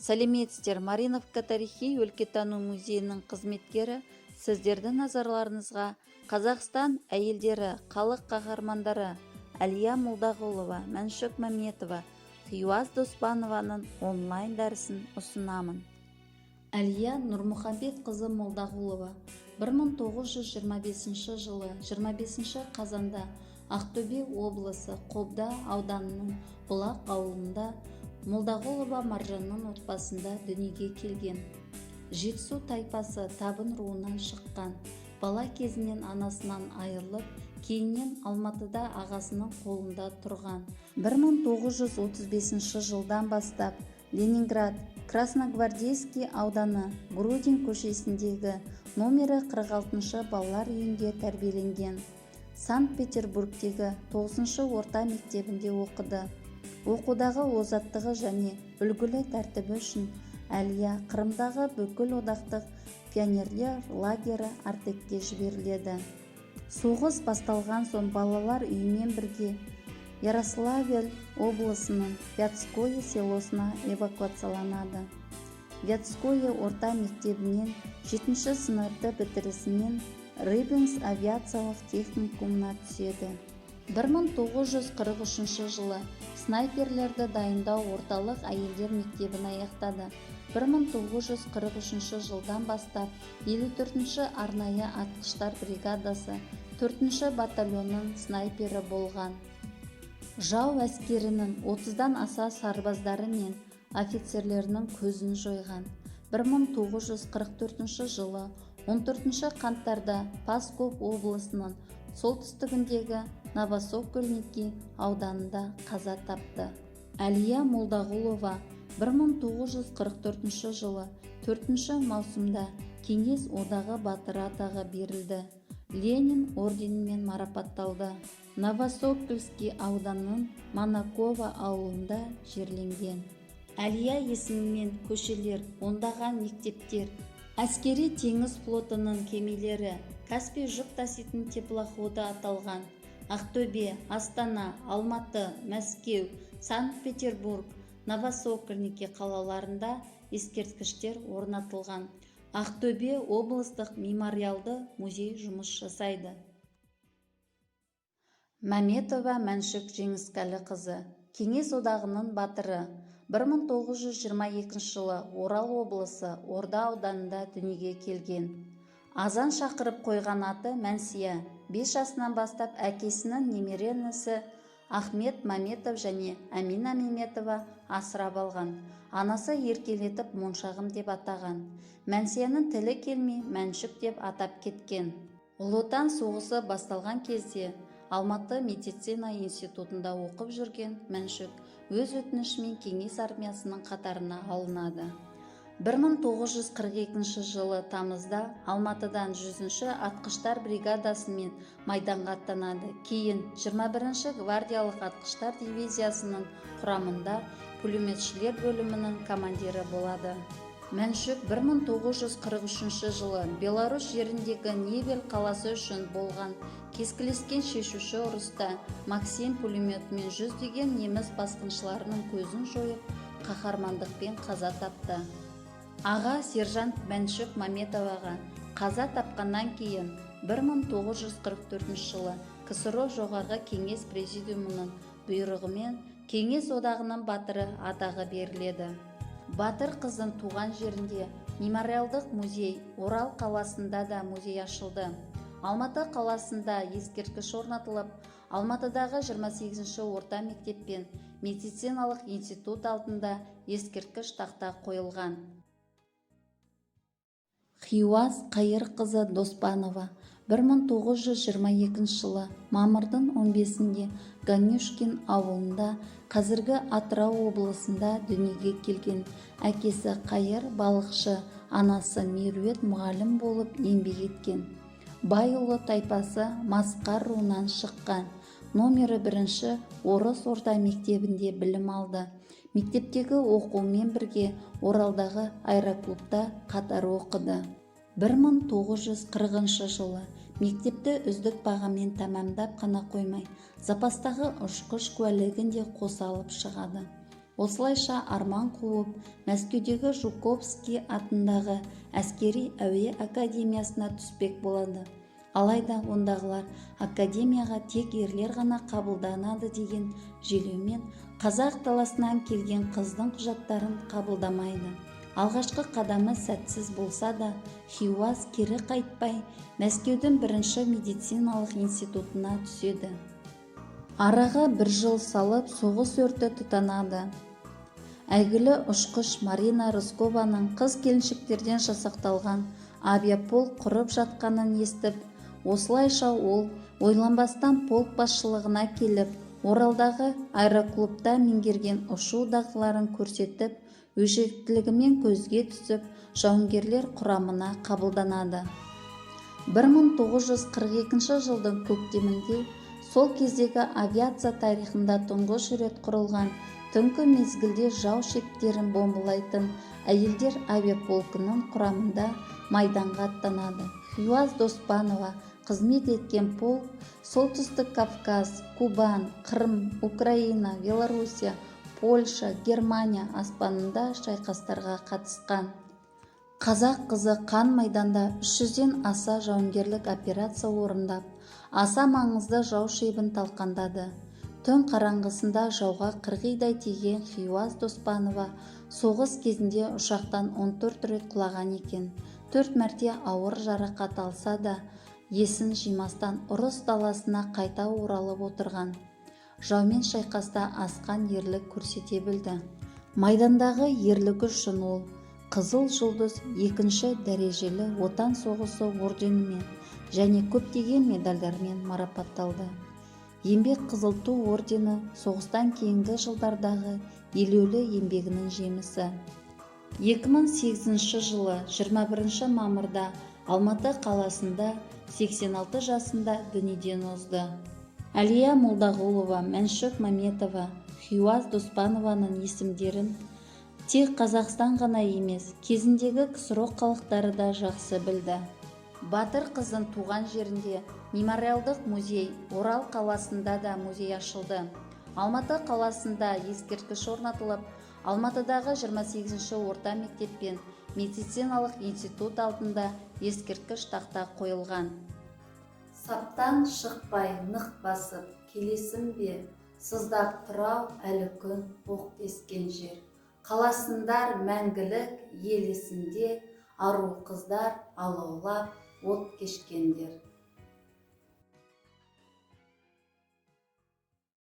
Сәлеметсіздер, Мариновка тарихи-өлкетану музейінің қызметкері сіздерді назарларыңызға Қазақстан әйелдері халық қаһармандары Әлия Молдағұлова, Мәншүк Мәметова, Хиуаз Доспанованың онлайн дәрісін ұсынамын. Әлия Нұрмұхамбет қызы Молдағұлова 1925 жылы 25 қазанда Ақтөбе облысы Қобда ауданының Бұлақ ауылында Молдағұлова Маржанның отбасында дүниеге келген. Жетісу тайпасы табын руынан шыққан. Бала кезінен анасынан айырылып, кейіннен Алматыда ағасының қолында тұрған. 1935 жылдан бастап Ленинград, Красногвардейский ауданы Грудин көшесіндегі номері 46 балалар үйінде тәрбиеленген. Санкт-Петербургтегі 9 орта мектебінде оқыды. Оқудағы озаттығы және үлгілі тәртібі үшін Әлия Қырымдағы бүкіл одақтық пионерлер лагері Артекке жіберіледі. Соғыс басталған соң балалар үйімен бірге Ярославль облысының Вятское селосына эвакуацияланады. Вятское орта мектебінен 7 сыныпты бітірісімен Рыбинск авиациялық техникумына түседі. 1943 жылы снайперлерді дайындау орталық әйелдер мектебін аяқтады. 1943 жылдан бастап 54-ші арнайы атқыштар бригадасы 4-ші батальонның снайпері болған. Жау әскерінің 30-дан аса сарбаздары мен офицерлерінің көзін жойған. 1944 жылы 14 қаңтарда Псков облысының солтүстігіндегі Новосокольники ауданында қаза тапты. Әлия Молдағұлова 1944 жылы 4 маусымда Кеңес одағы батыры атағы берілді. Ленин орденімен марапатталды. Новосокольский ауданының Манаково ауылында жерленген. Әлия есімімен көшелер, ондаған мектептер, әскери теңіз флотының кемелері, Каспий жүк таситын теплоходы аталған. Ақтөбе, Астана, Алматы, Мәскеу, Санкт-Петербург, Новосокольники қалаларында ескерткіштер орнатылған. Ақтөбе облыстық мемориалды музей жұмыс жасайды. Мәметова Мәншүк Жеңіскәліқызы, Кеңес одағының батыры. 1922 жылы Орал облысы Орда ауданында дүниеге келген. Азан шақырып қойған аты Мәнсия. 5 жасынан бастап әкесінің немере інісі Ахмет Мәметов және Әмина Мәметова асырап алған. Анасы еркелетіп Моншағым деп атаған. Мәнсияның тілі келмей Мәншүк деп атап кеткен. Ұлы Отан соғысы басталған кезде Алматы медицина институтында оқып жүрген Мәншүк өз өтінішімен Кеңес армиясының қатарына алынады. 1942 жылы тамызда Алматыдан 100-ші атқыштар бригадасымен майданға аттанады. Кейін 21-ші гвардиялық атқыштар дивизиясының құрамында пулеметшілер бөлімінің командирі болады. Мәншүк 1943 жылы Беларусь жеріндегі Невель қаласы үшін болған кескілескен шешуші ұрыста Максим пулеметімен жүздеген неміс басқыншыларының көзін жойып, қаһармандықпен қаза тапты. Аға сержант Мәншүк Мәметоваға қаза тапқаннан кейін 1944 жылы КСРО жоғарғы кеңес президиумының бұйрығымен Кеңес одағының батыры атағы беріледі. Батыр қызын туған жерінде мемориалдық музей, Орал қаласында да музей ашылды. Алматы қаласында ескерткіш орнатылып, Алматыдағы 28-ші орта мектеп пен медициналық институт алдында ескерткіш тақта қойылған. Хиуаз Қайырқызы Доспанова 1922 жылы мамырдың 15-інде Ганюшкин ауылында, қазіргі Атырау облысында дүниеге келген. Әкесі Қайыр балықшы, анасы Мерует мұғалім болып еңбек еткен. Байұлы тайпасы Масқар руынан шыққан. Номері 1-ші Орыс орта мектебінде білім алды. Мектептегі оқумен бірге Оралдағы аэроклубта қатар оқыды. 1940 жылы мектепті үздік бағамен тәмамдап қана қоймай, запастағы ұшқыш куәлігін де қоса алып шығады. Осылайша арман қуып, Мәскеудегі Жуковский атындағы әскери әуе академиясына түспек болады. Алайда ондағылар академияға тек ерлер ғана қабылданады деген желеумен қазақ даласынан келген қыздың құжаттарын қабылдамайды. Алғашқы қадамы сәтсіз болса да, Хиуаз кері қайтпай Мәскеудің бірінші медициналық институтына түседі. Араға 1 жыл салып соғыс өрті тұтанады. Әйгілі ұшқыш Марина Рыскованың қыз-келіншектерден жасақталған авиаполк құрып жатқанын естіп, осылайша ол ойланбастан полк басшылығына келіп, Оралдағы аэроклубта меңгерген ұшу дағдыларын көрсетіп, өжеттілігімен көзге түсіп, жауынгерлер құрамына қабылданады. 1942 жылдың көктемінде сол кездегі авиация тарихында тұңғыш рет құрылған түнгі мезгілде жау шептерін бомбалайтын әйелдер авиаполкының құрамында майданға аттанады. Хиуаз Доспанова қызмет еткен полк Солтүстік Кавказ, Кубан, Қырым, Украина, Белоруссия, Польша, Германия аспанында шайқастарға қатысқан. Қазақ қызы қан майданда 300-ден аса жауынгерлік операция орындап, аса маңызды жау шебін талқандады. Түн қараңғысында жауға қырғидай тиген Хиуаз Доспанова соғыс кезінде ұшақтан 14 рет құлаған екен. 4 мәрте ауыр жарақат алса да, есін жимастан ұрыс даласына қайта оралып отырған. Жаумен шайқаста асқан ерлік көрсете білді. Майдандағы ерлігі үшін ол Қызыл жұлдыз 2-ші дәрежелі отан соғысы орденімен және көптеген медальдармен марапатталды. Еңбек Қызыл Ту ордені соғыстан кейінгі жылдардағы елеулі еңбегінің жемісі. 2008 жылы 21 мамырда Алматы қаласында 86 жасында дүниеден озды. Әлия Молдағұлова, Мәншүк Мәметова, Хиуаз Доспанованың есімдерін тек Қазақстан ғана емес, кезіндегі КСРО халықтары да жақсы білді. Батыр қыздың туған жерінде мемориалдық музей, Орал қаласында да музей ашылды. Алматы қаласында ескерткіш орнатылып, Алматыдағы 28-ші орта мектеп пен медициналық институт алдында ескерткіш тақта қойылған. Саптан шықпай нық басып келесің бе, сыздап тұрау әлі күн оқ тескен жер. Қаласындар мәңгілік ел есінде, ару қыздар алаулап от кешкендер.